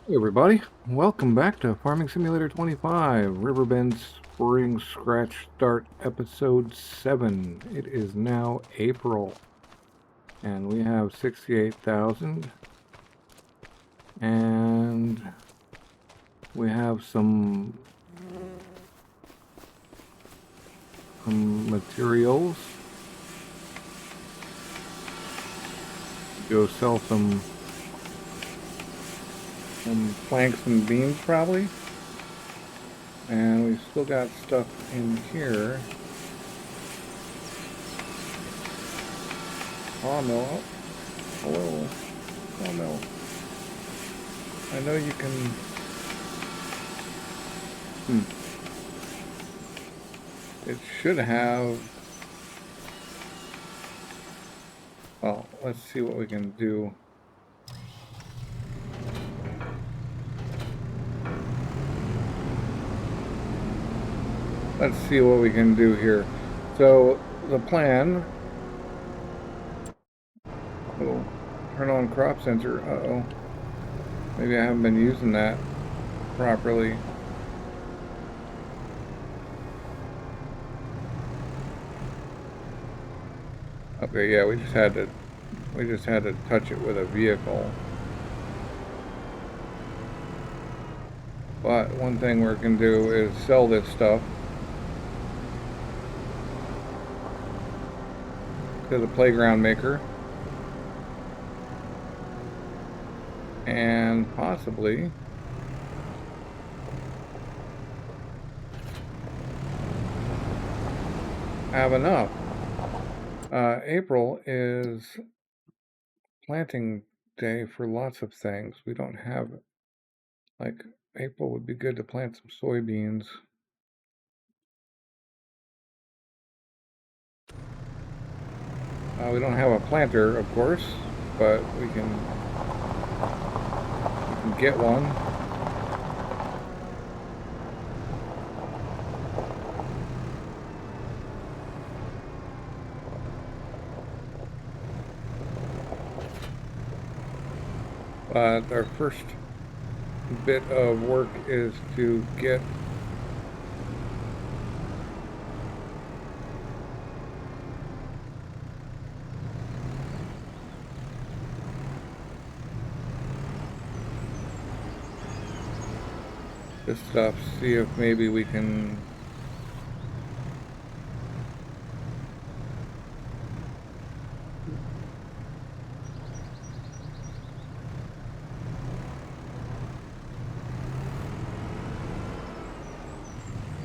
Hey everybody, welcome back to Farming Simulator 25, Riverbend Springs Scratch Start Episode 7. It is now April, and we have 68,000, and we have some materials to go sell some planks and beams probably, and we've still got stuff in here. Oh no, hello, oh no. I know you can. It should have. Well, let's see what we can do. Let's see what we can do here. So the plan. Oh, turn on crop sensor. Uh-oh. Maybe I haven't been using that properly. Okay, yeah, we just had to touch it with a vehicle. But one thing we're gonna do is sell this stuff to the playground maker. And possibly have enough. April is planting day for lots of things. We don't have, like, April would be good to plant some soybeans. We don't have a planter, of course, but we can get one. But our first bit of work is to get this stuff, see if maybe we can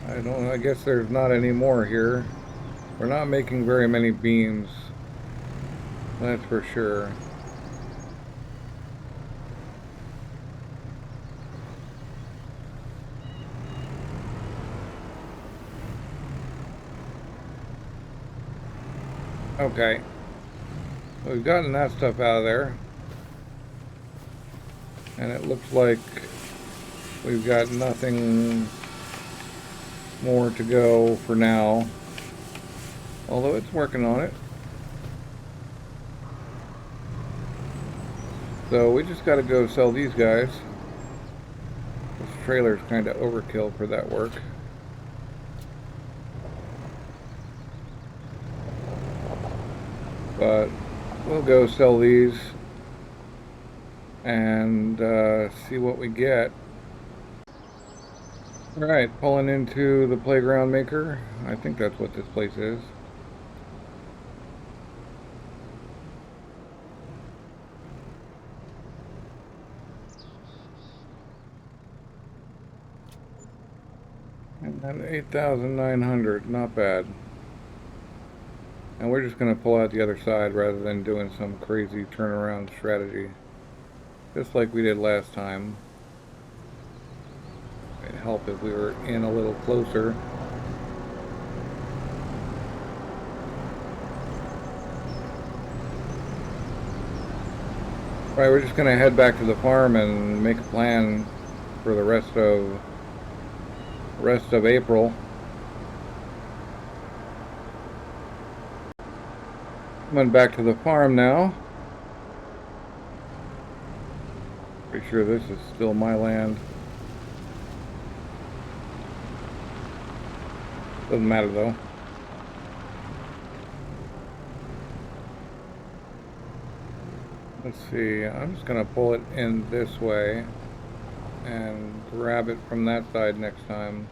I don't know, I guess there's not any more here. We're not making very many beams, that's for sure. Okay, we've gotten that stuff out of there, and it looks like we've got nothing more to go for now, although it's working on it. So we just got to go sell these guys. This trailer's kind of overkill for that work. But we'll go sell these and see what we get. Alright, pulling into the playground maker. I think that's what this place is. And 8,900, not bad. And we're just going to pull out the other side rather than doing some crazy turnaround strategy. Just like we did last time. It'd help if we were in a little closer. Right, we're just going to head back to the farm and make a plan for the rest of April. Coming back to the farm now. Pretty sure this is still my land. Doesn't matter though. Let's see, I'm just gonna pull it in this way and grab it from that side next time.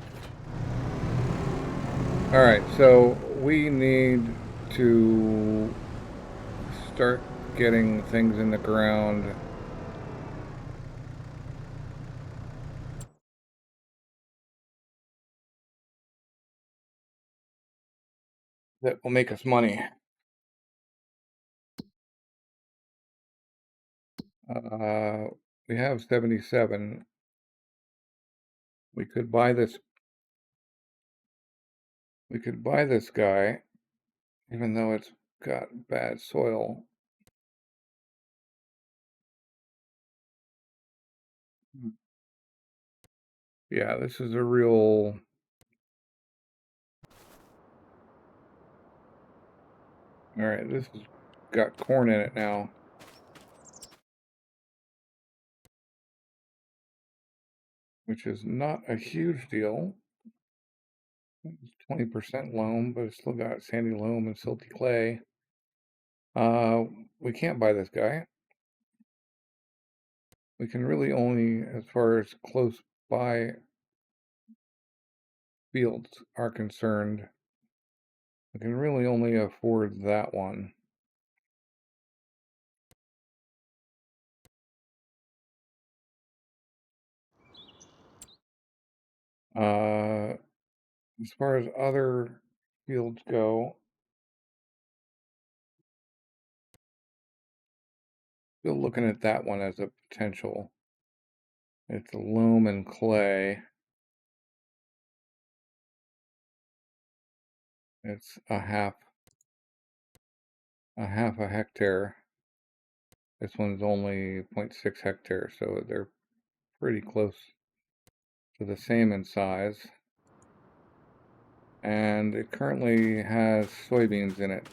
Alright, so we need to start getting things in the ground that will make us money. We have 77. We could buy this. We could buy this guy, even though it's got bad soil. Yeah, this is a real. All right, this has got corn in it now, which is not a huge deal. It's 20% loam, but it's still got sandy loam and silty clay. We can't buy this guy. We can really only, as far as close by fields are concerned, we can really only afford that one. As far as other fields go, still looking at that one as a potential. It's loam and clay. It's a half a hectare. This one's only 0.6 hectares, so they're pretty close to the same in size. And it currently has soybeans in it,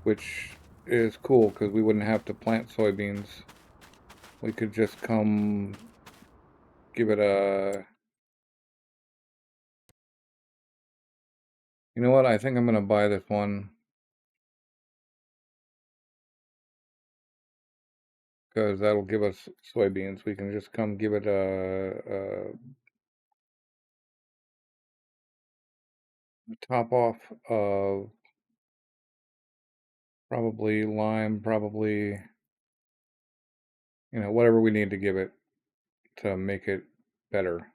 which is cool because we wouldn't have to plant soybeans. We could just come give it a... You know what? I think I'm going to buy this one because that'll give us soybeans. We can just come give it a top off of probably lime, probably, whatever we need to give it to make it better.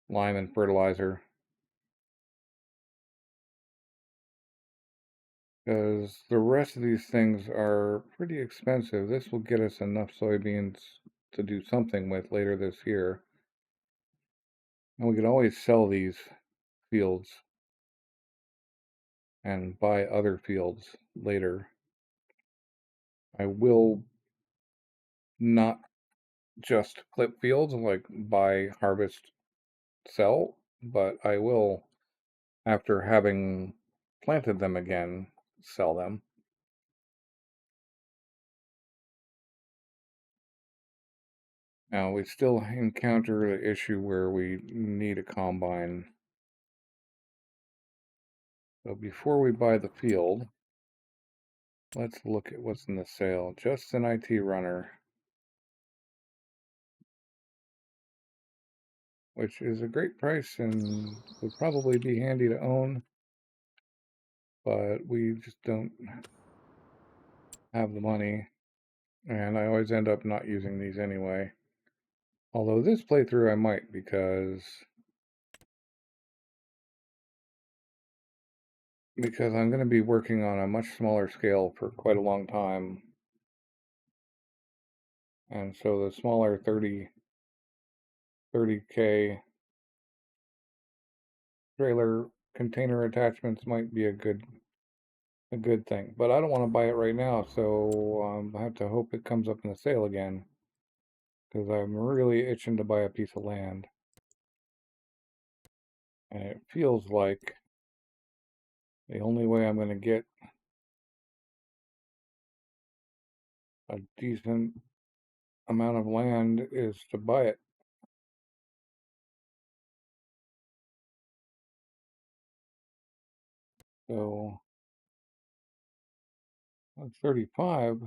Lime and fertilizer. Because the rest of these things are pretty expensive. This will get us enough soybeans to do something with later this year. And we can always sell these fields and buy other fields later. I will not just flip fields like buy, harvest, sell, but I will, after having planted them again, sell them. Now, we still encounter the issue where we need a combine. So before we buy the field, let's look at what's in the sale. Just an IT runner, which is a great price and would probably be handy to own, but we just don't have the money, and I always end up not using these anyway. Although this playthrough I might, because I'm going to be working on a much smaller scale for quite a long time. And so the smaller 30K trailer container attachments might be a good thing. But I don't want to buy it right now, so I have to hope it comes up in the sale again. Because I'm really itching to buy a piece of land. And it feels like the only way I'm going to get a decent amount of land is to buy it. So 35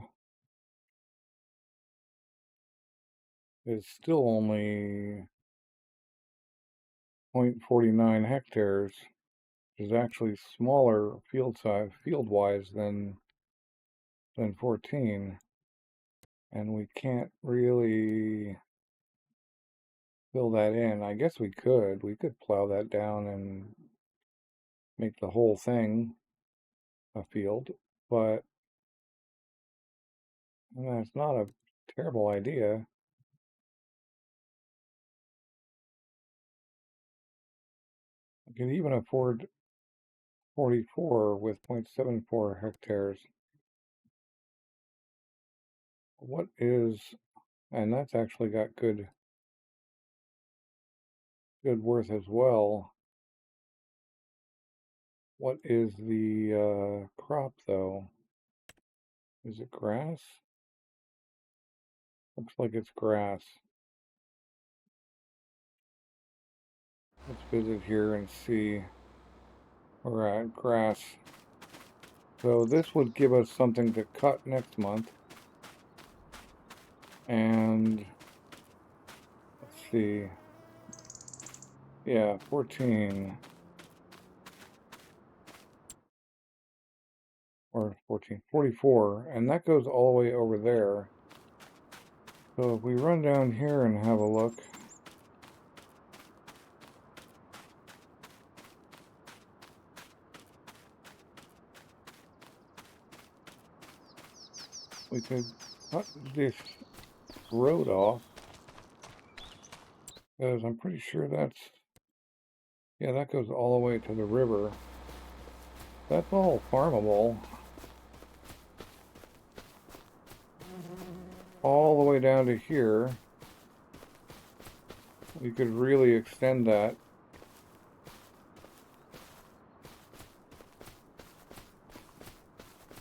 is still only 0.49 hectares, which is actually smaller field size, field-wise than 14, and we can't really fill that in. I guess we could plow that down and make the whole thing a field, but that's not a terrible idea. I could even afford 44 with 0.74 hectares. What is, and that's actually got good worth as well. What is the crop though? Is it grass? Looks like it's grass. Let's visit here and see. We're at grass. So this would give us something to cut next month. And let's see. Yeah, 14. Or 14, 44. And that goes all the way over there. So if we run down here and have a look. We could cut this road off. Because I'm pretty sure that's, yeah, that goes all the way to the river. That's all farmable. All the way down to here. We could really extend that.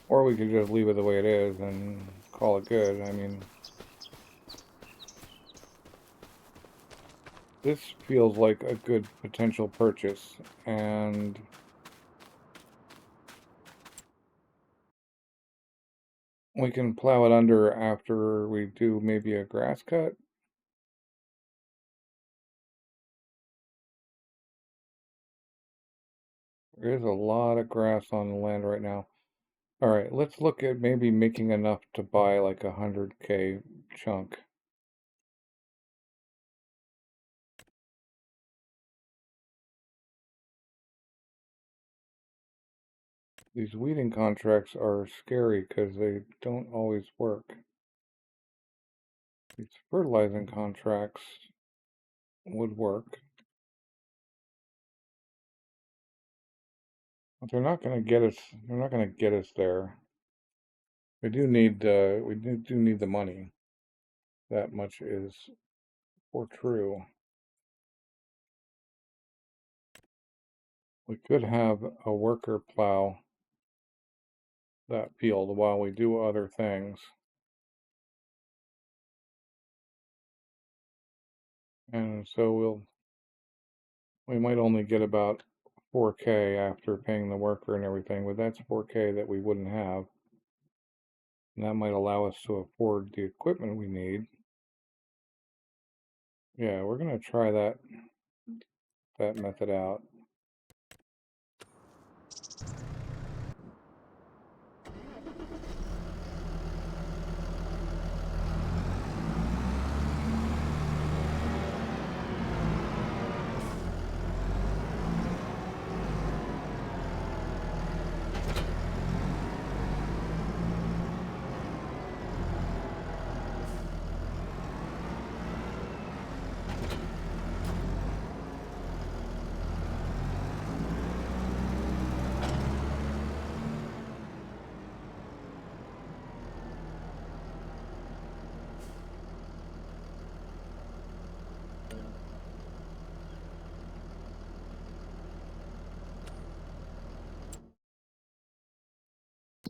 Or we could just leave it the way it is and call it good. I mean, this feels like a good potential purchase, and we can plow it under after we do maybe a grass cut. There is a lot of grass on the land right now. All right, let's look at maybe making enough to buy like 100K chunk. These weeding contracts are scary because they don't always work. These fertilizing contracts would work, but they're not going to get us. They're not going to get us there. We do need the money. That much is for true. We could have a worker plow that field while we do other things. And so we might only get about 4K after paying the worker and everything, but that's 4K that we wouldn't have. And that might allow us to afford the equipment we need. Yeah, we're gonna try that method out.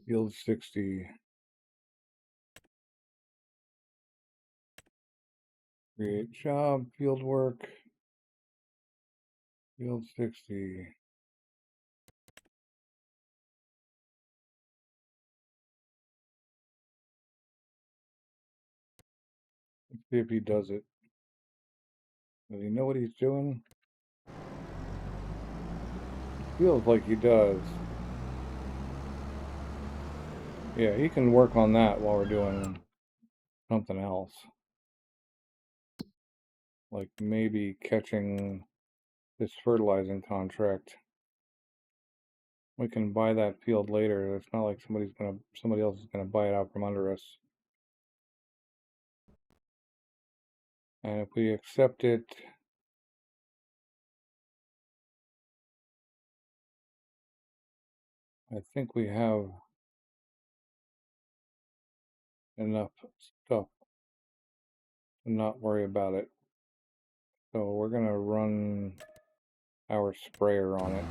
Field 60. Create job, field work, field 60. Let's see if he does it. Does he know what he's doing? Feels like he does. Yeah, he can work on that while we're doing something else. Like maybe catching this fertilizing contract. We can buy that field later. It's not like somebody else is gonna buy it out from under us. And if we accept it, I think we have enough stuff to not worry about it. So we're gonna run our sprayer on it.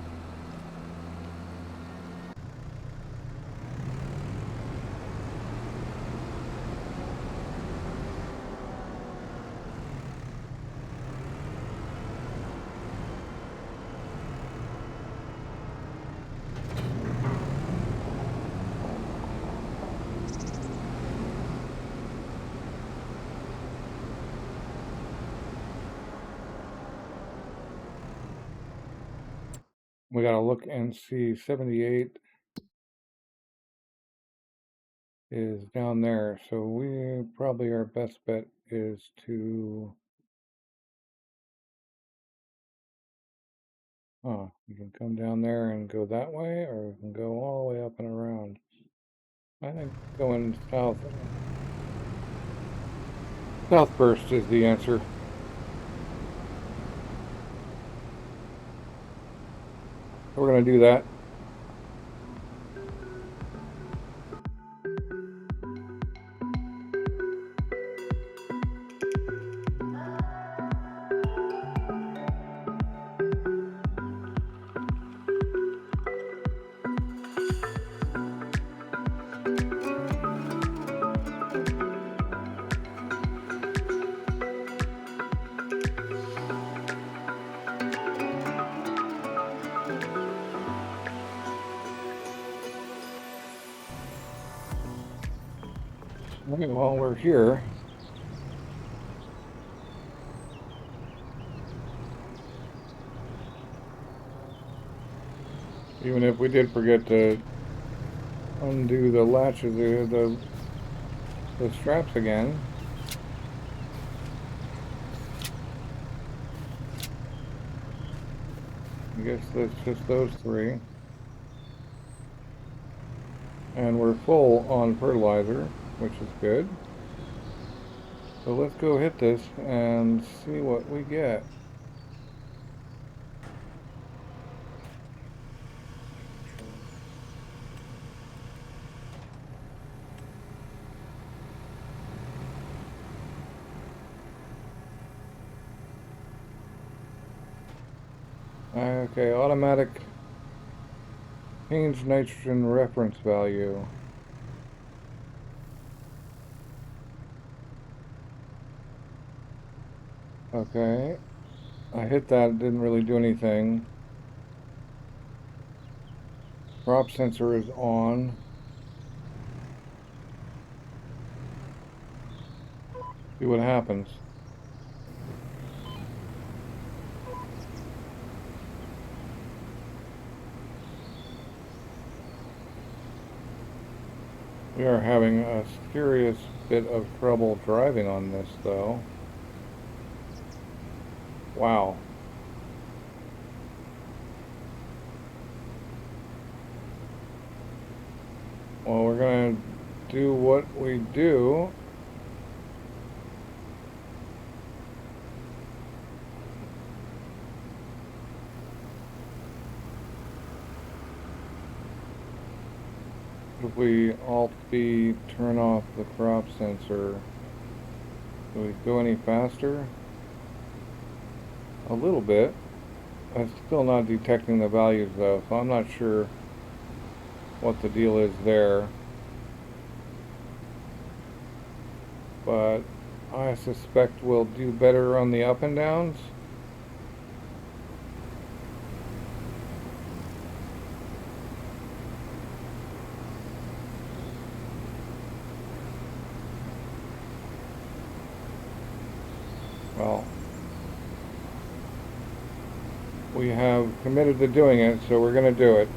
We gotta look and see 78 is down there, so we probably our best bet is to you can come down there and go that way, or we can go all the way up and around. I think going southburst is the answer. We're gonna do that. Okay, while we're here, even if we did forget to undo the latches, the straps again. I guess that's just those three. And we're full on fertilizer, which is good. So let's go hit this and see what we get. Okay, automatic change nitrogen reference value. Okay, I hit that, it didn't really do anything. Crop sensor is on. See what happens. We are having a serious bit of trouble driving on this, though. Wow. Well, we're gonna do what we do. If we Alt-B turn off the crop sensor, do we go any faster? A little bit. I'm still not detecting the values though, so I'm not sure what the deal is there. But I suspect we'll do better on the up and downs. Well, we have committed to doing it, so we're going to do it.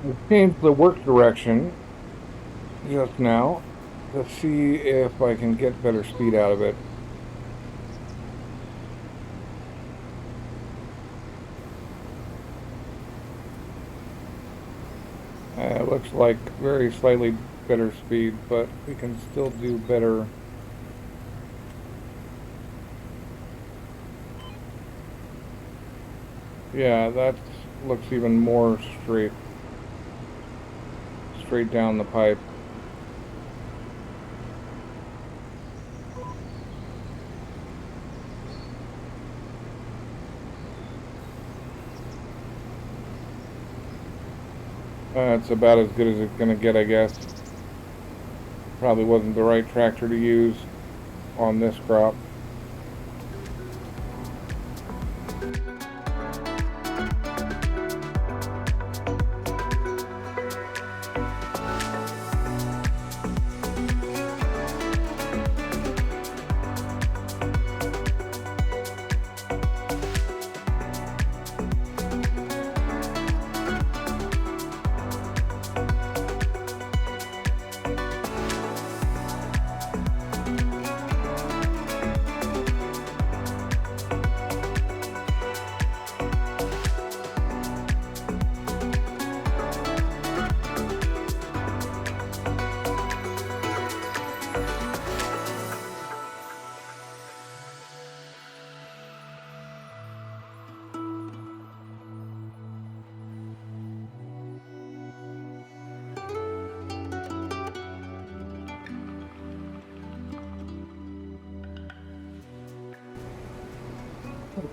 I changed the work direction just now to see if I can get better speed out of it. It looks like very slightly better speed, but we can still do better. Yeah, that looks even more straight down the pipe. It's about as good as it's going to get, I guess. Probably wasn't the right tractor to use on this crop.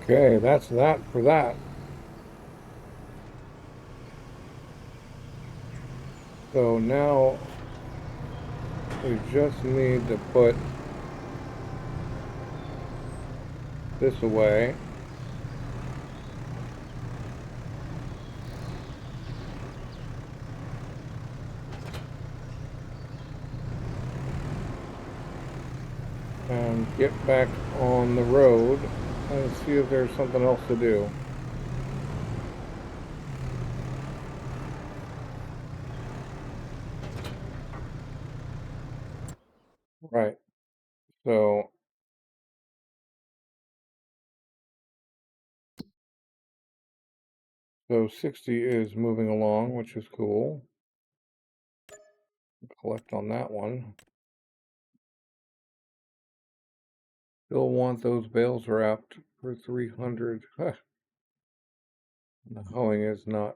Okay, that's that for that. So now we just need to put this away. And get back on the road and see if there's something else to do. Right. So 60 is moving along, which is cool. Collect on that one. Still want those bales wrapped for 300. The hoeing is not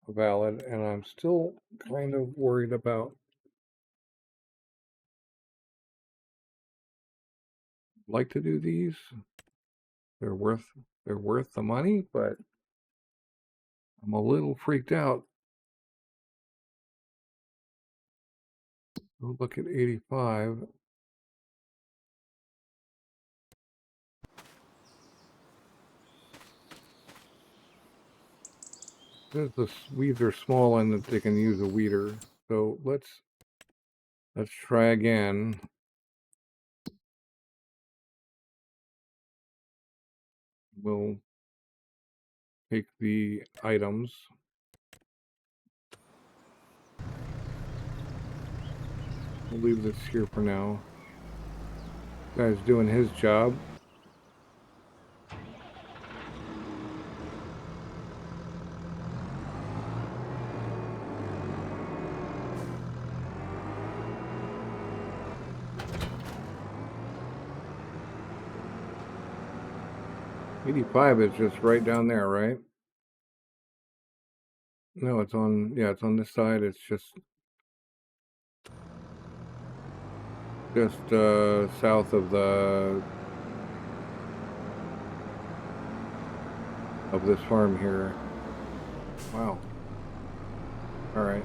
valid, and I'm still kind of worried about. Like to do these. They're worth the money, but I'm a little freaked out. We'll look at 85. Says the weeds are small and that they can use a weeder. So let's try again. We'll take the items. We'll leave this here for now. Guy's doing his job. $85 is just right down there, right? No, it's on, yeah, it's on this side. It's just south of this farm here. Wow. All right.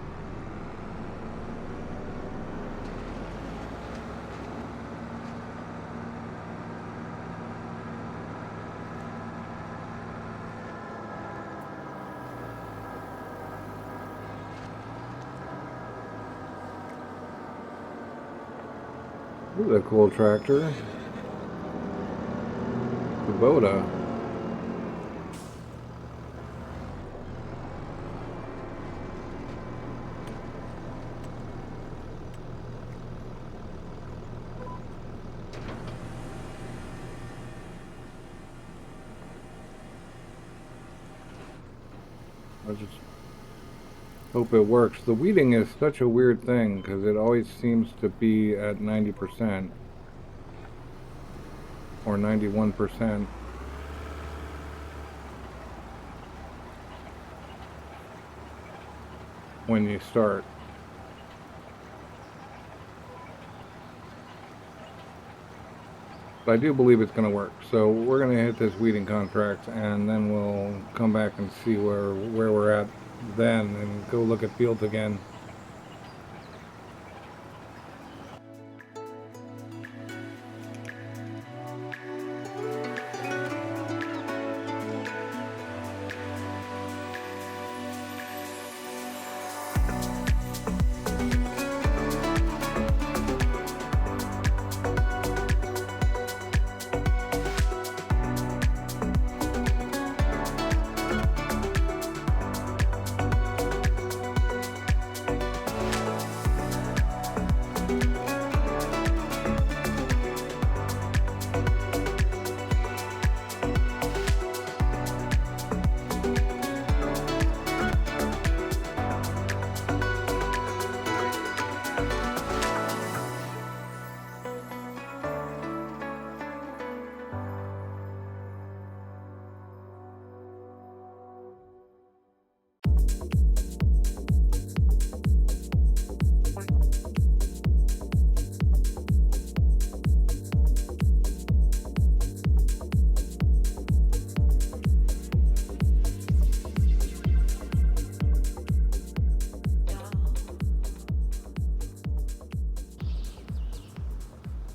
This is a cool tractor. Kubota. I just hope it works. The weeding is such a weird thing because it always seems to be at 90% or 91% when you start. But I do believe it's going to work. So we're going to hit this weeding contract, and then we'll come back and see where we're at then, and go look at fields again.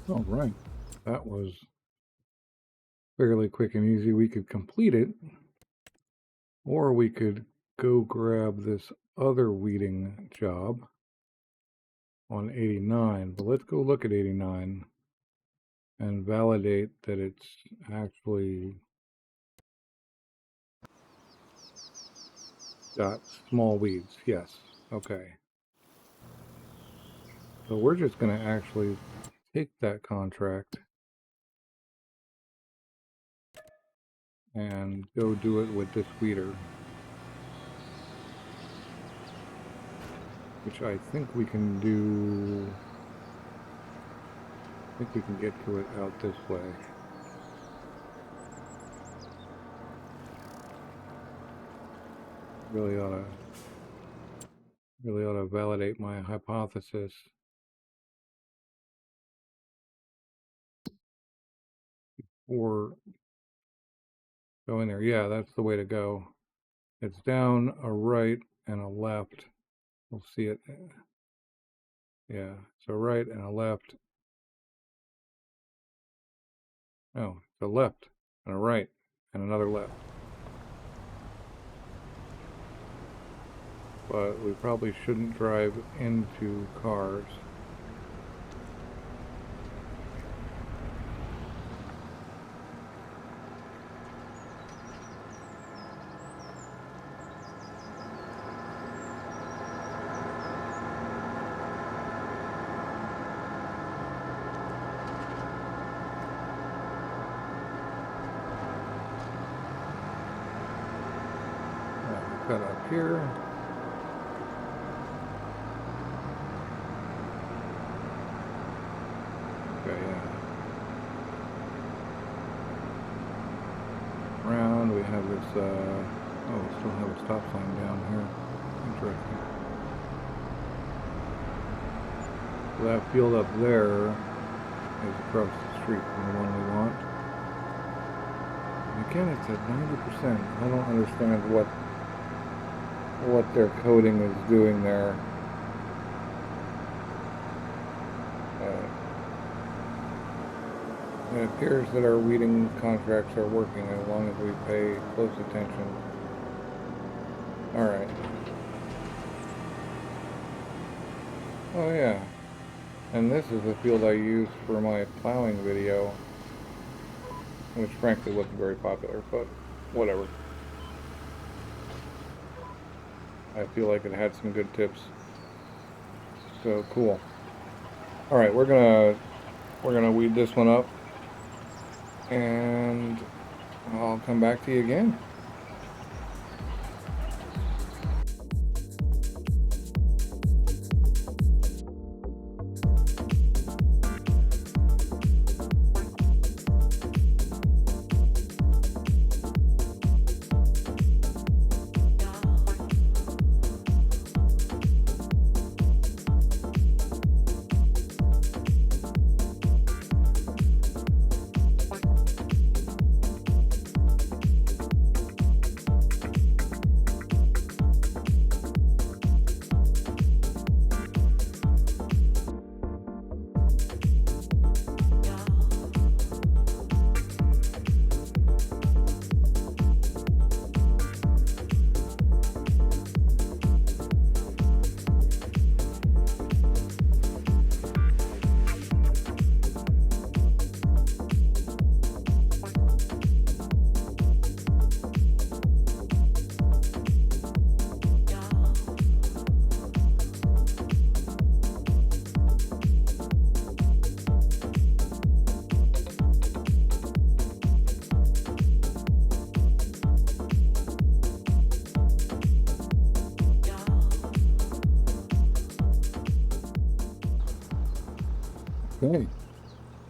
All right, that was fairly quick and easy. We could complete it, or we could go grab this other weeding job on 89. But let's go look at 89 and validate that it's actually got small weeds. Yes. Okay. So we're just going to actually take that contract and go do it with this weeder, which I think we can do. I think we can get to it out this way. Really ought to validate my hypothesis. Or going there. Yeah, that's the way to go. It's down a right and a left. We'll see it. Yeah, so right and a left. No, it's a left and a right and another left. But we probably shouldn't drive into cars. Cut up here. Okay, yeah. Around, we have this, oh, we still have a stop sign down here. So that field up there is across the street from the one we want. And again, it's at 90%. I don't understand what their coding is doing there. It appears that our weeding contracts are working as long as we pay close attention. Alright. Oh yeah. And this is the field I used for my plowing video, which frankly wasn't very popular, but whatever. I feel like it had some good tips. So cool. Alright, we're gonna weed this one up, and I'll come back to you again. Okay,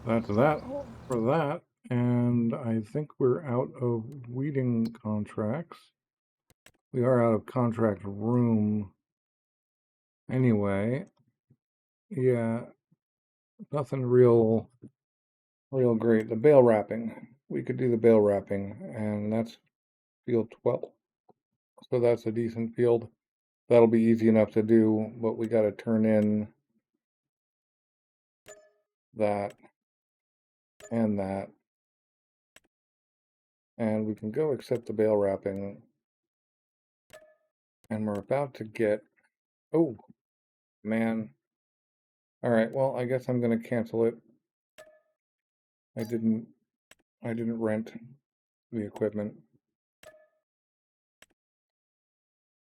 that's that for that, and I think we're out of weeding contracts. We are out of contract room anyway. Yeah, nothing real great. The bale wrapping, we could do the bale wrapping, and that's field 12. So that's a decent field. That'll be easy enough to do, but we got to turn in that and that. And we can go accept the bale wrapping. And we're about to get, oh, man. All right, well, I guess I'm going to cancel it. I didn't rent the equipment.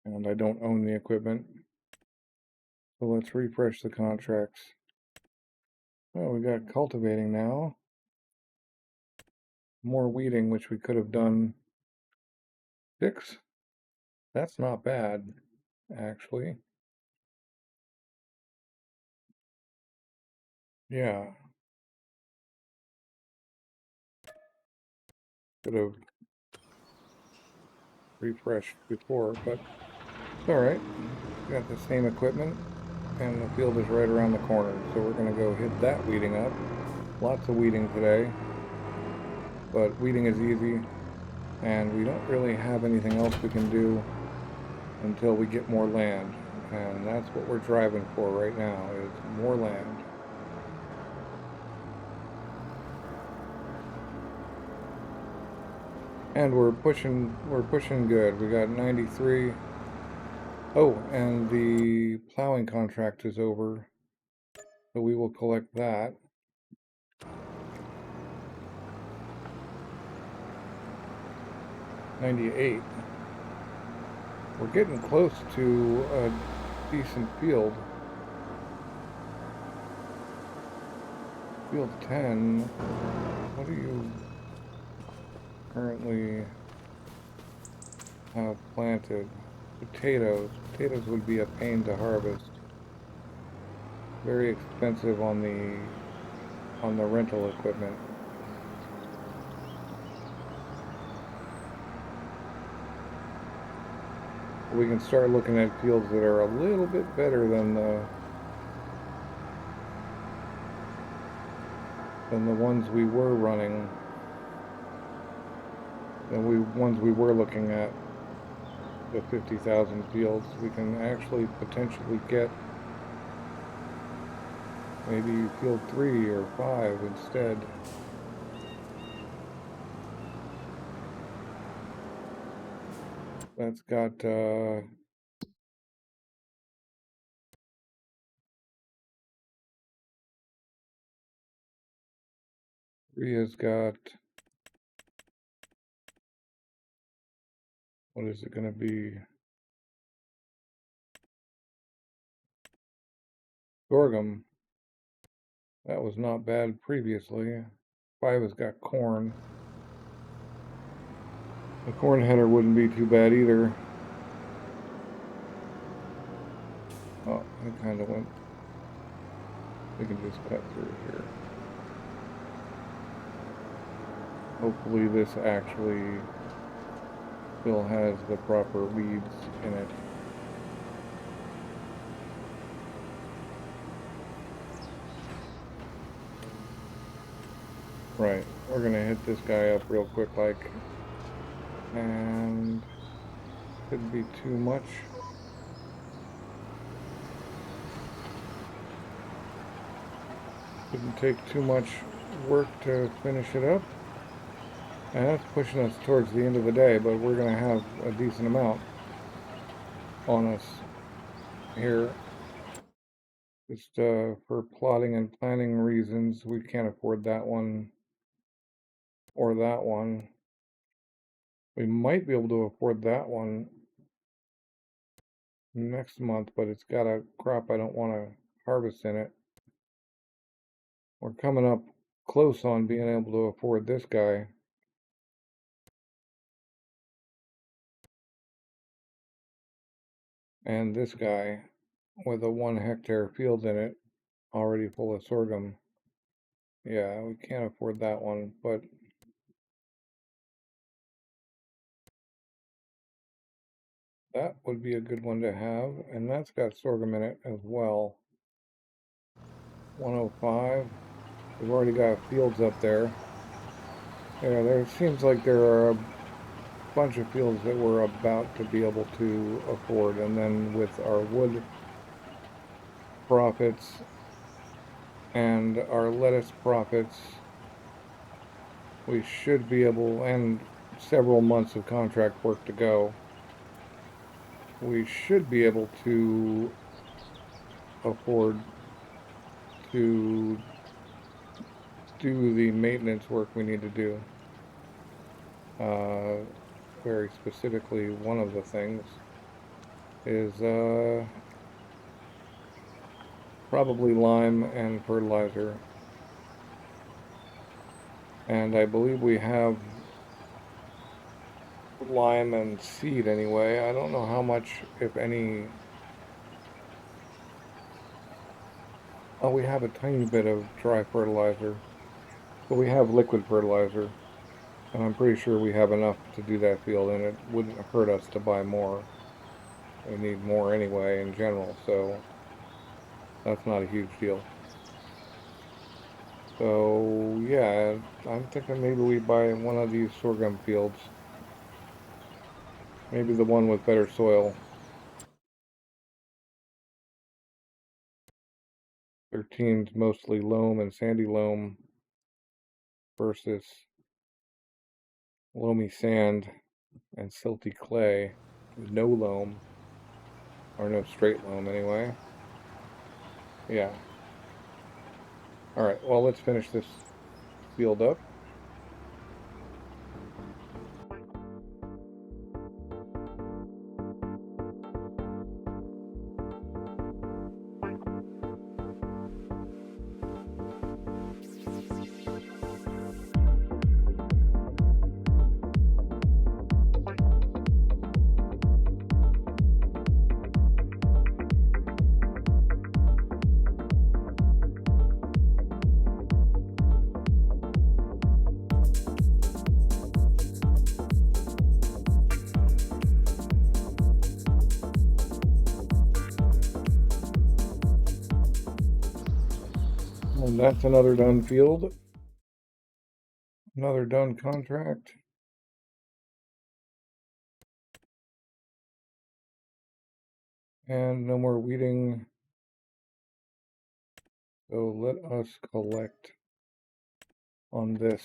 And I don't own the equipment. So let's refresh the contracts. Oh, we got cultivating now. More weeding, which we could have done 6. That's not bad, actually. Yeah. Could have refreshed before, but it's alright. Got the same equipment, and the field is right around the corner. So we're going to go hit that weeding up. Lots of weeding today, but weeding is easy, and we don't really have anything else we can do until we get more land, and that's what we're driving for right now, is more land. And we're pushing good. We got 93. Oh, and the plowing contract is over, so we will collect that. $98. We're getting close to a decent field. Field 10. What do you currently have planted? Potatoes. Potatoes would be a pain to harvest. Very expensive on the rental equipment. We can start looking at fields that are a little bit better than than the ones we were running, ones we were looking at, the 50,000 fields. We can actually potentially get maybe field 3 or 5 instead. That's got Ria's got, what is it going to be? Sorghum. That was not bad previously. 5 has got corn. The corn header wouldn't be too bad either. Oh, it kind of went. We can just cut through here. Hopefully this actually still has the proper weeds in it. Right, we're gonna hit this guy up real quick, and shouldn't be too much. Didn't take too much work to finish it up. And that's pushing us towards the end of the day, but we're going to have a decent amount on us here. Just for plotting and planning reasons, we can't afford that one or that one. We might be able to afford that one next month, but it's got a crop I don't want to harvest in it. We're coming up close on being able to afford this guy. And this guy with a 1 hectare field in it, already full of sorghum. Yeah, we can't afford that one, but that would be a good one to have, and that's got sorghum in it as well. 105. We've already got fields up there. Yeah, there seems like there are a bunch of fields that we're about to be able to afford, and then with our wood profits and our lettuce profits, we should be able, and several months of contract work to go, we should be able to afford to do the maintenance work we need to do. Very specifically, one of the things is probably lime and fertilizer. And I believe we have lime and seed anyway. I don't know how much, if any. Oh, we have a tiny bit of dry fertilizer, but we have liquid fertilizer, and I'm pretty sure we have enough to do that field, and it wouldn't hurt us to buy more. We need more anyway in general, so that's not a huge deal. So yeah, I'm thinking maybe we buy one of these sorghum fields. Maybe the one with better soil. 13's mostly loam and sandy loam versus loamy sand and silty clay. No loam, or no straight loam anyway. Yeah. Alright, well, let's finish this field up. And that's another done field. Another done contract. And no more weeding. So let us collect on this.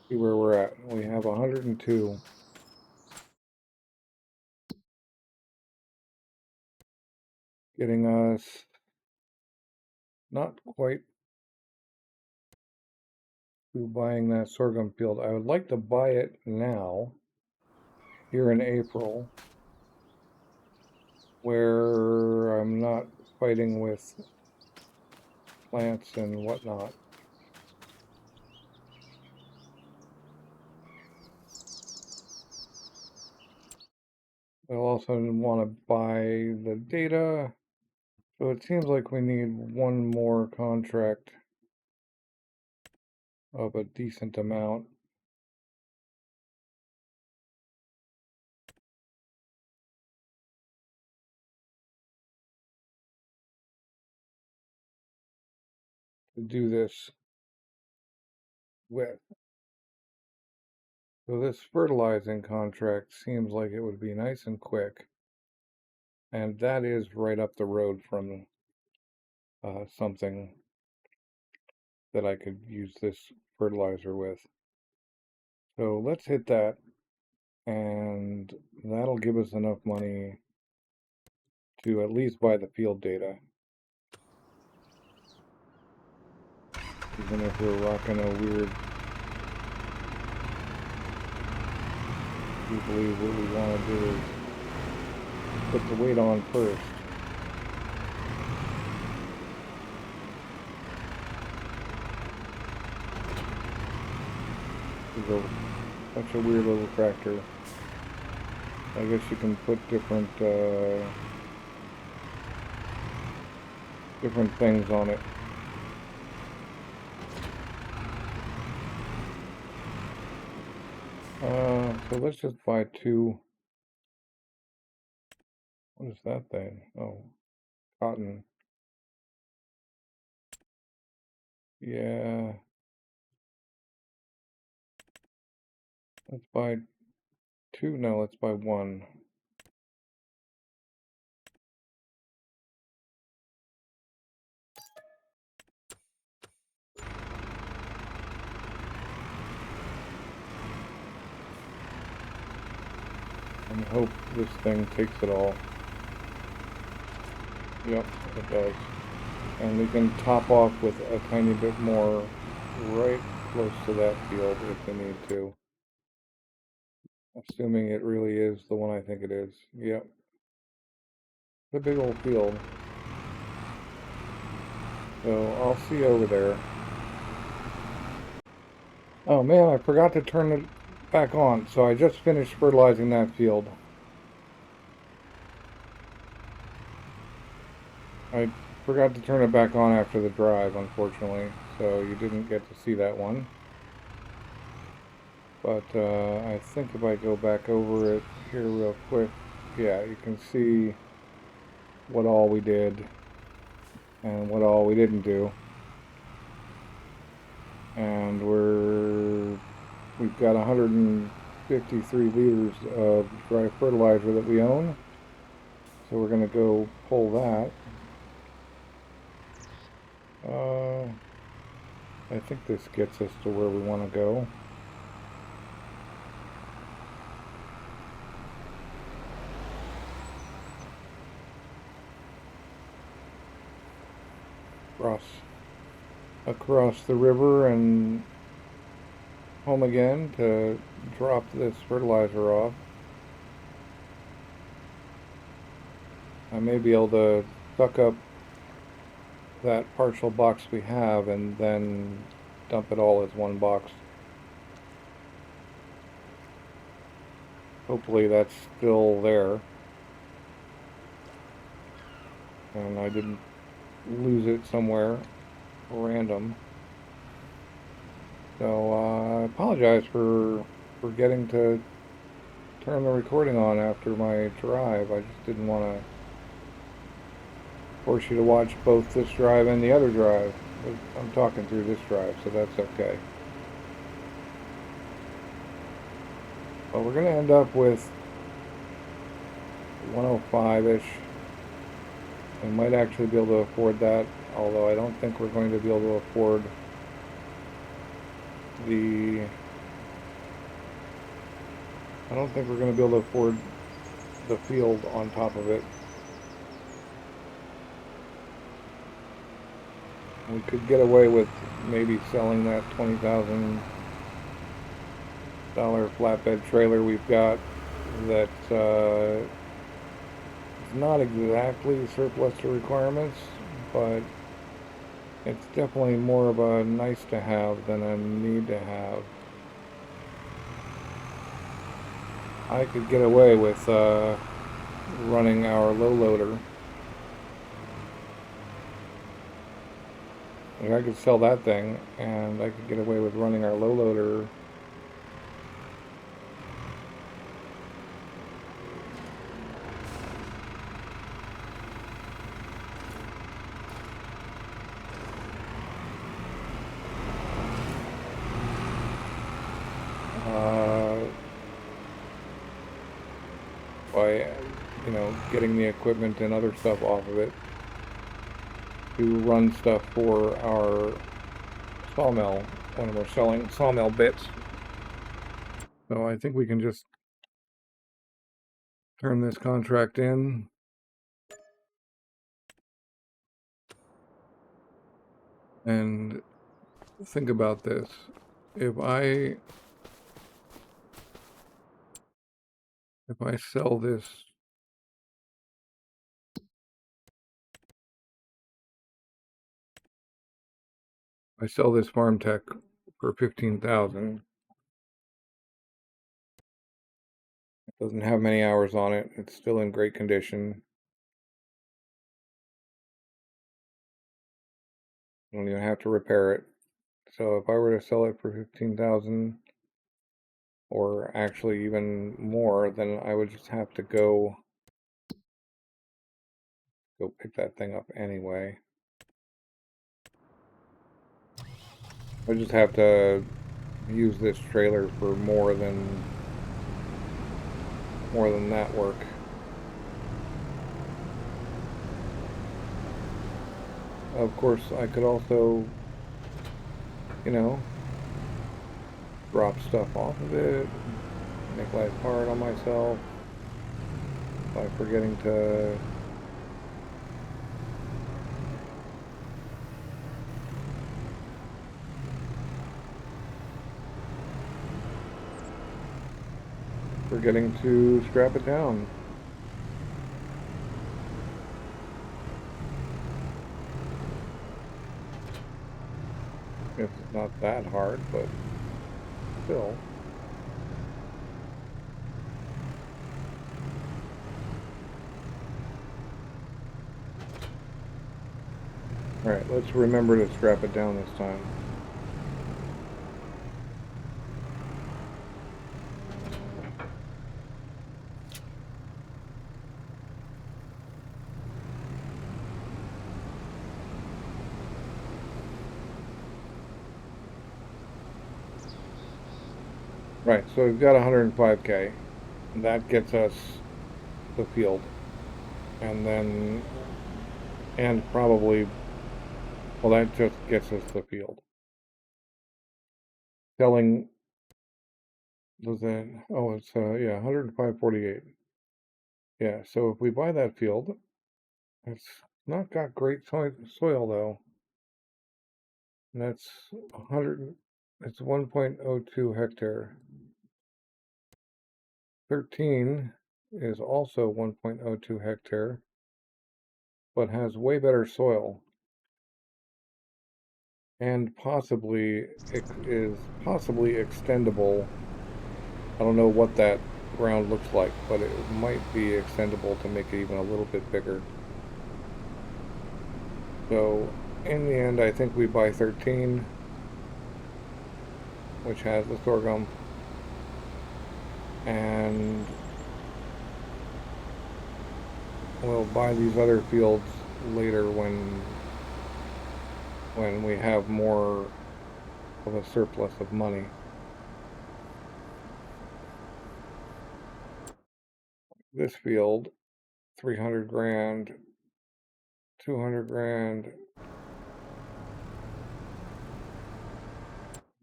See where we're at. We have 102. Getting us not quite to buying that sorghum field. I would like to buy it now, here in April, where I'm not fighting with plants and whatnot. I'll also want to buy the data. So it seems like we need one more contract of a decent amount. To do this with. So this fertilizing contract seems like it would be nice and quick. And that is right up the road from something that I could use this fertilizer with. So let's hit that, and that'll give us enough money to at least buy the field data. Even if we're rocking a weird, we believe what we want to do is put the weight on first. There's such a weird little tractor. I guess you can put different things on it. So let's just buy two. What is that thing? Oh, cotton. Yeah. Let's buy two. No, let's buy one. And hope this thing takes it all. Yep, it does. And we can top off with a tiny bit more right close to that field if we need to. Assuming it really is the one I think it is. Yep. The big old field. So I'll see you over there. Oh man, I forgot to turn it back on. So I just finished fertilizing that field. I forgot to turn it back on after the drive, unfortunately. So you didn't get to see that one. But I think if I go back over it here real quick, yeah, you can see what all we did and what all we didn't do. And we've got 153 liters of dry fertilizer that we own. So we're going to go pull that. I think this gets us to where we want to go. Across the river and home again to drop this fertilizer off. I may be able to suck up that partial box we have and then dump it all as one box. Hopefully that's still there and I didn't lose it somewhere random. So I apologize for forgetting to turn the recording on after my drive. I just didn't want to force you to watch both this drive and the other drive. I'm talking through this drive, so that's okay. But we're going to end up with 105-ish. We might actually be able to afford that, although I don't think we're going to be able to afford the... I don't think we're going to be able to afford the field on top of it. We could get away with maybe selling that $20,000 flatbed trailer we've got that is not exactly surplus to requirements, but it's definitely more of a nice to have than a need to have. I could get away with running our low loader. Like I could sell that thing and I could get away with running our low loader by, getting the equipment and other stuff off of it to run stuff for our sawmill when we're selling sawmill bits. So I think we can just turn this contract in. And think about this. If I sell this, farm tech for 15,000. It doesn't have many hours on it. It's still in great condition. You don't even have to repair it. So if I were to sell it for 15,000, or actually even more, then I would just have to go pick that thing up anyway. I just have to use this trailer for more than that work. Of course, I could also, drop stuff off of it, make life hard on myself by forgetting to strap it down. It's not that hard, but still. Alright, let's remember to strap it down this time. Right, so we've got 105K. That gets us the field. And probably, well, that just gets us the field. Selling, it's 105.48. Yeah, so if we buy that field, it's not got great soil though. And that's 1.02 hectare. 13 is also 1.02 hectare, but has way better soil. And is possibly extendable. I don't know what that ground looks like, but it might be extendable to make it even a little bit bigger. So in the end, I think we buy 13, which has the sorghum, and we'll buy these other fields later when we have more of a surplus of money. this field, 300 grand, 200 grand,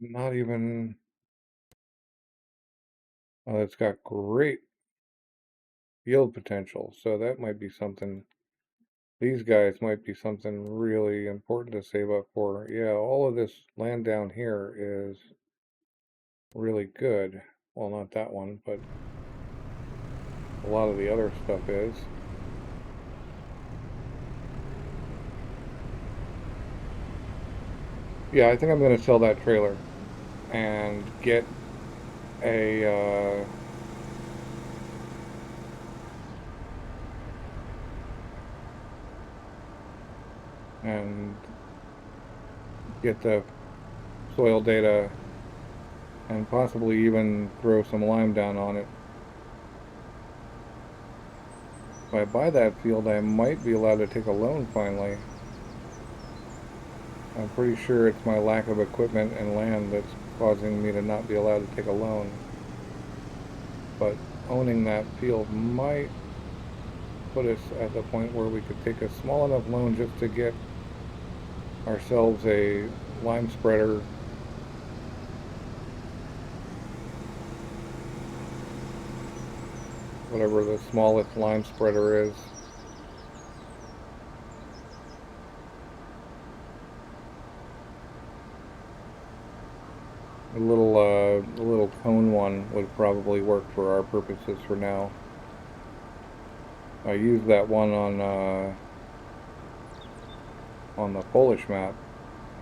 not even, oh, it's got great yield potential, so that might be something. These guys might be something really important to save up for. Yeah, all of this land down here is really good. Well, not that one, but a lot of the other stuff is. Yeah, I think I'm going to sell that trailer and get a and get the soil data and possibly even throw some lime down on it. If I buy that field, I might be allowed to take a loan finally. I'm pretty sure it's my lack of equipment and land that's causing me to not be allowed to take a loan. But owning that field might put us at the point where we could take a small enough loan just to get ourselves a lime spreader, whatever the smallest lime spreader is. A little cone one would probably work for our purposes for now. I used that one on the Polish map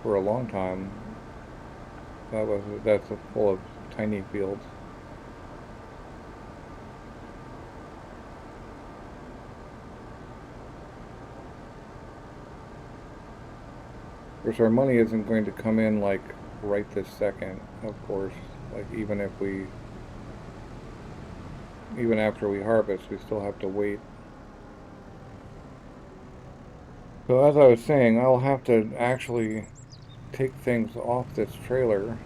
for a long time. That's full of tiny fields. Of course, our money isn't going to come in like right this second, of course. Like even after we harvest, we still have to wait. So as I was saying, I'll have to actually take things off this trailer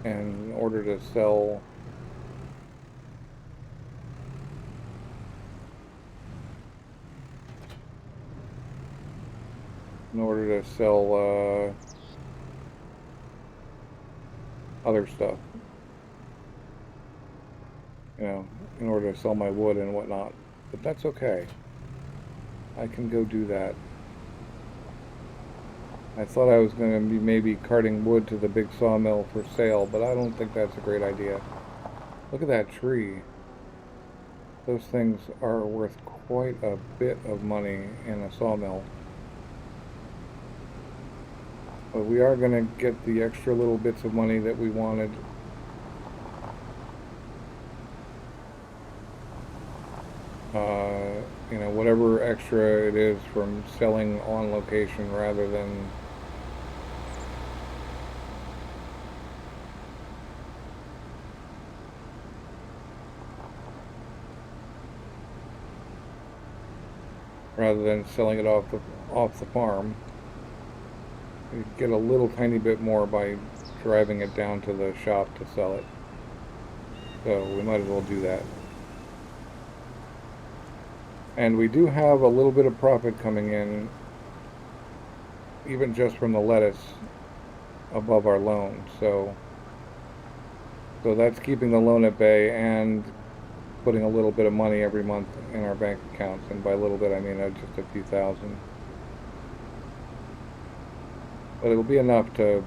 in order to sell other stuff, you know, in order to sell my wood and whatnot. But that's okay. I can go do that. I thought I was going to be maybe carting wood to the big sawmill for sale, but I don't think that's a great idea. Look at that tree. Those things are worth quite a bit of money in a sawmill. But we are going to get the extra little bits of money that we wanted. You know, whatever extra it is from selling on location rather than selling it off the farm. You get a little tiny bit more by driving it down to the shop to sell it. So we might as well do that. And we do have a little bit of profit coming in, even just from the lettuce above our loan. So that's keeping the loan at bay and putting a little bit of money every month in our bank accounts. And by a little bit, I mean just a few thousand. But it'll be enough to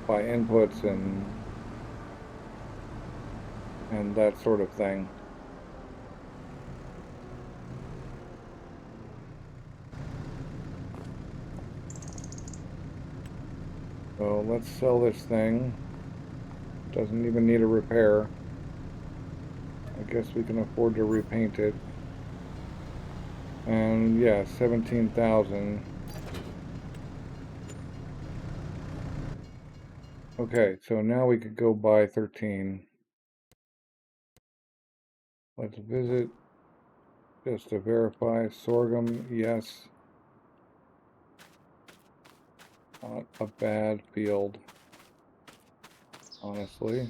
buy inputs and that sort of thing. So let's sell this thing. Doesn't even need a repair. I guess we can afford to repaint it. And yeah, 17,000. Okay, so now we could go buy 13. Let's visit just to verify. Sorghum, yes. Not a bad field, honestly.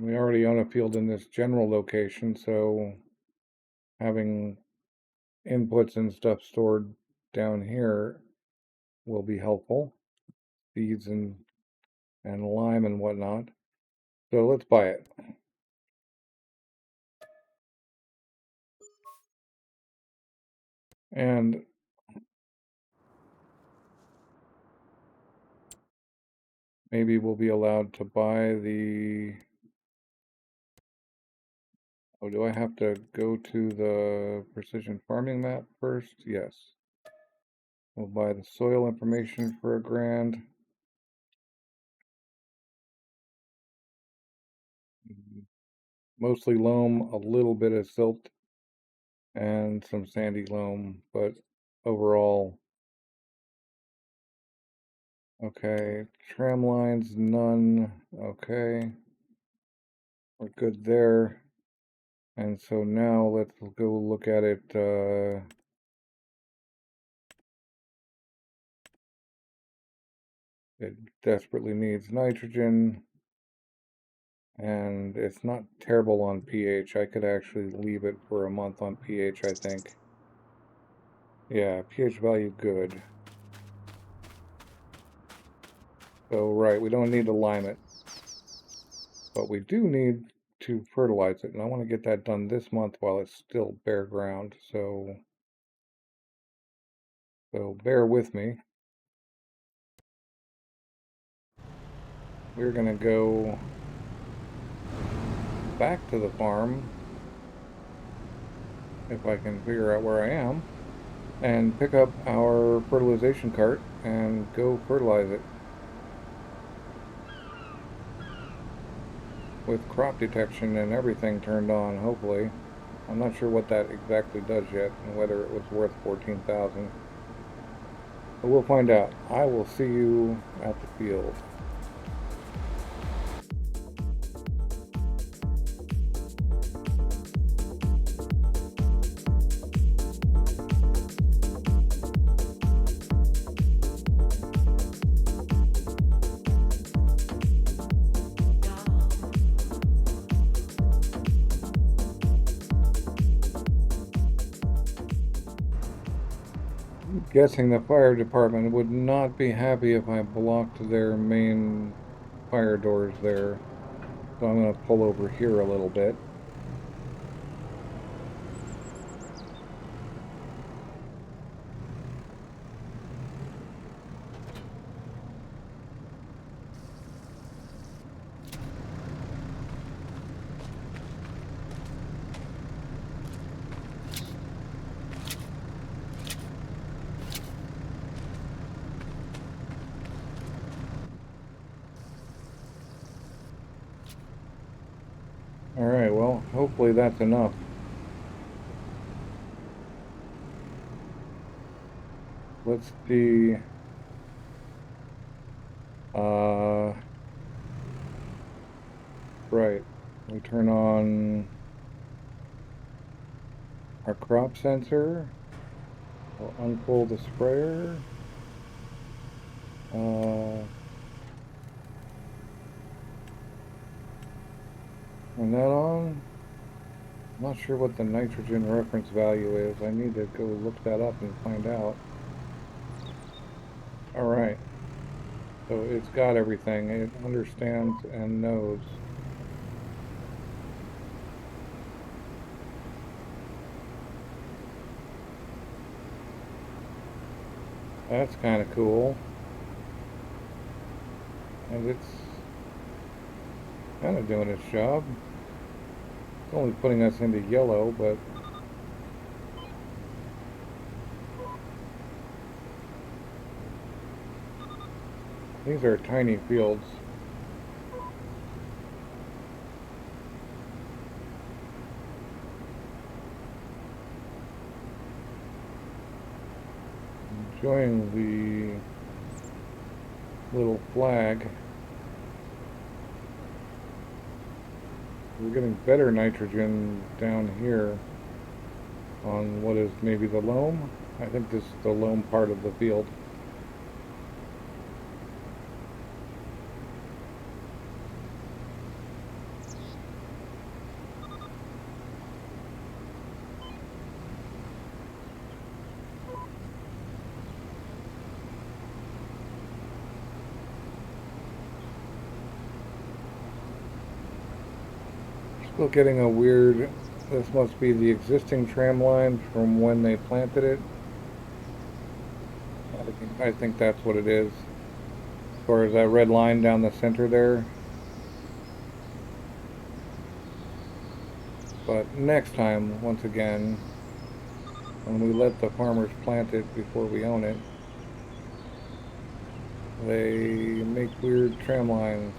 We already own a field in this general location, so having inputs and stuff stored down here will be helpful. Seeds and lime and whatnot. So let's buy it. And maybe we'll be allowed to buy the... Oh, do I have to go to the precision farming map first? Yes. We'll buy the soil information for $1,000. Mostly loam, a little bit of silt, and some sandy loam, but overall, okay. Tram lines, none. Okay. We're good there. And so now let's go look at it. It desperately needs nitrogen, and it's not terrible on pH. I could actually leave it for a month on pH, I think. Yeah, pH value good. So, right, we don't need to lime it. But we do need to fertilize it, and I want to get that done this month while it's still bare ground. So bear with me. We're gonna go back to the farm, if I can figure out where I am, and pick up our fertilization cart and go fertilize it with crop detection and everything turned on, hopefully. I'm not sure what that exactly does yet and whether it was worth 14,000. But we'll find out. I will see you at the field. Guessing the fire department would not be happy if I blocked their main fire doors there. So I'm going to pull over here a little bit. Alright, well, hopefully that's enough. Let's see. Right. We turn on our crop sensor. We'll unpull the sprayer. Turn that on. I'm not sure what the nitrogen reference value is. I need to go look that up and find out. Alright. So it's got everything. It understands and knows. That's kind of cool. And it's kind of doing its job. It's only putting us into yellow, but these are tiny fields. Enjoying the little flag. We're getting better nitrogen down here on what is maybe the loam. I think this is the loam part of the field. Still getting a weird, this must be the existing tram line from when they planted it. I think that's what it is. As far as that red line down the center there. But next time, once again, when we let the farmers plant it before we own it, they make weird tram lines.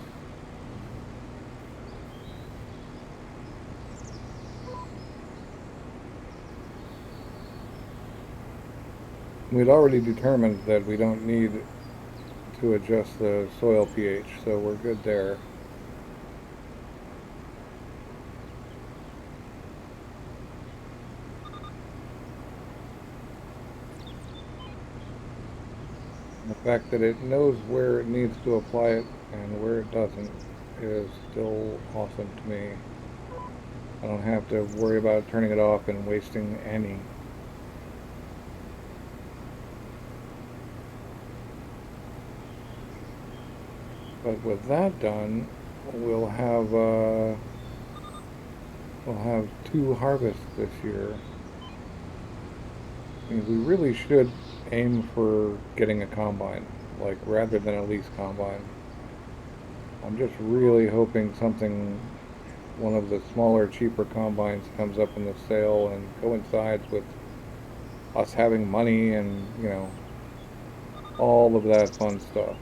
We'd already determined that we don't need to adjust the soil pH, so we're good there. The fact that it knows where it needs to apply it and where it doesn't is still awesome to me. I don't have to worry about turning it off and wasting any. But with that done, we'll have 2 harvests this year. I mean, we really should aim for getting a combine, like rather than a lease combine. I'm just really hoping one of the smaller, cheaper combines comes up in the sale and coincides with us having money and, all of that fun stuff.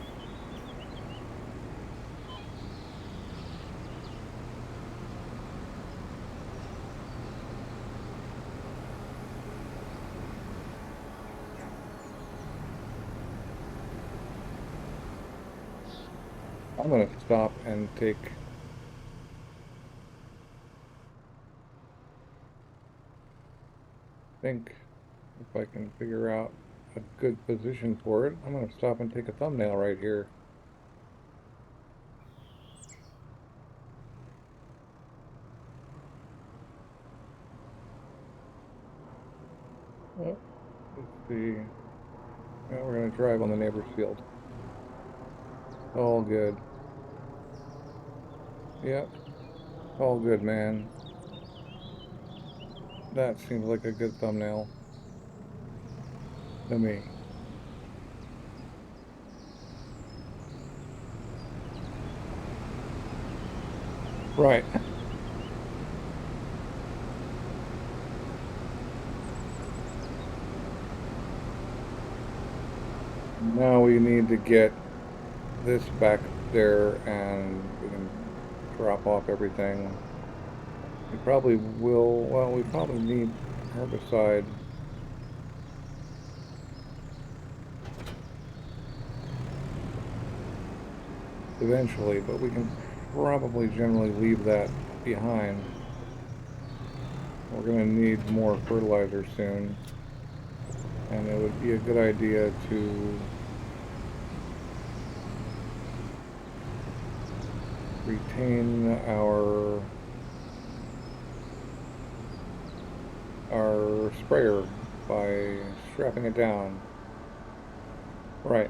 I'm going to stop and think if I can figure out a good position for it. I'm going to stop and take a thumbnail right here. Oh, let's see. Well, we're going to drive on the neighbor's field. All good. Yep. All good, man. That seems like a good thumbnail to me. Right. Now we need to get this back there and we can drop off everything. We probably will, well, we probably need herbicide. Eventually, but we can probably generally leave that behind. We're going to need more fertilizer soon, and it would be a good idea to retain our sprayer by strapping it down. Right.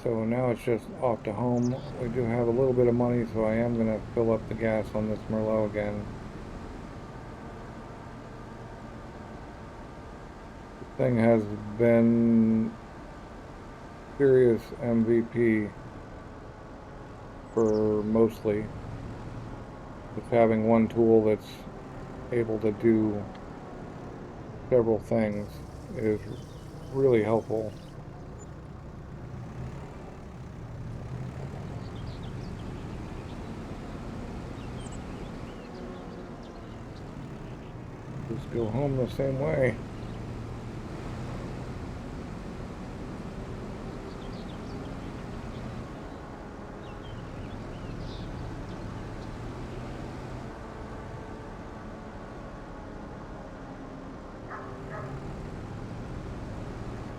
So now it's just off to home. We do have a little bit of money, so I am going to fill up the gas on this Merlot again. This thing has been serious MVP for mostly. Just having one tool that's able to do several things is really helpful. Just go home the same way.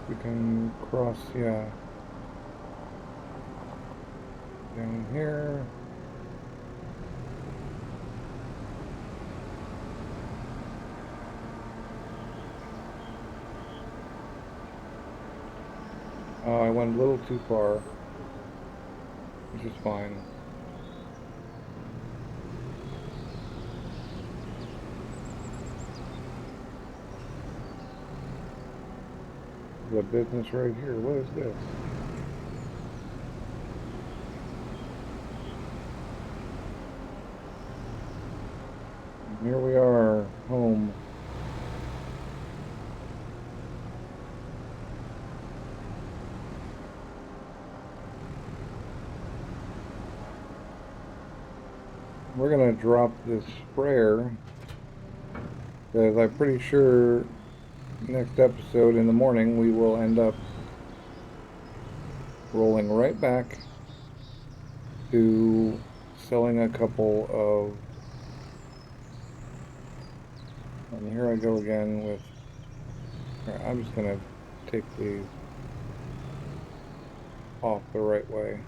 We can cross, yeah, down here. I went a little too far, which is fine. is a business right here. What is this? And here we are, home. We're gonna drop this sprayer because I'm pretty sure next episode in the morning we will end up rolling right back to selling a couple of, and here I go again with, I'm just gonna take these off the right way.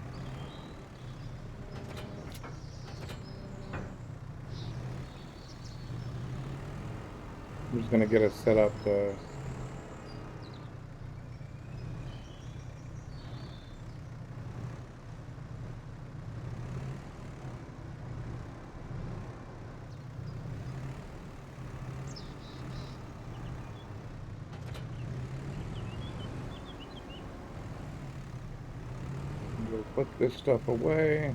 I'm just gonna get us set up to put this stuff away.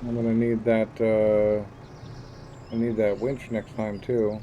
I'm gonna need that, I need that winch next time too.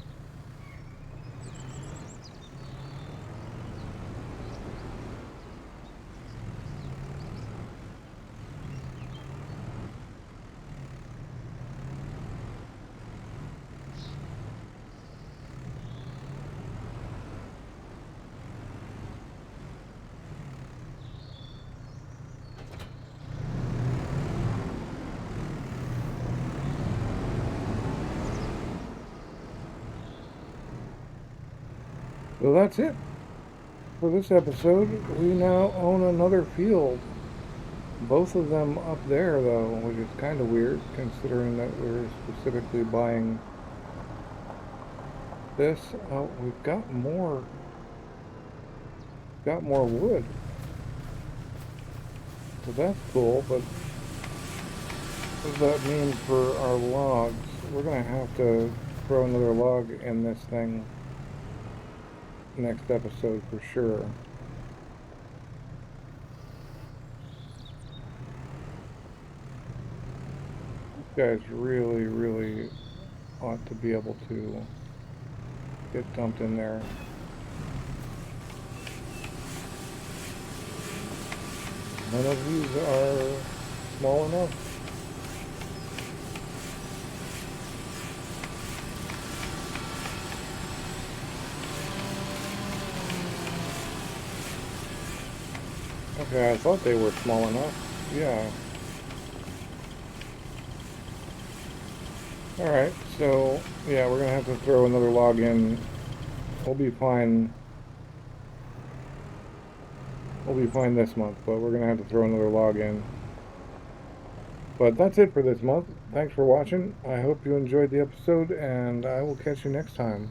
So that's it for this episode. We now own another field. Both of them up there, though, which is kind of weird considering that we're specifically buying this. Oh, we've got more wood. So that's cool, but what does that mean for our logs? We're gonna have to throw another log in this thing next episode for sure. You guys really ought to be able to get dumped in there. None of these are small enough. Okay, I thought they were small enough. Yeah. Alright, so, yeah, we're gonna have to throw another log in. We'll be fine. We'll be fine this month, but we're gonna have to throw another log in. But that's it for this month. Thanks for watching. I hope you enjoyed the episode, and I will catch you next time.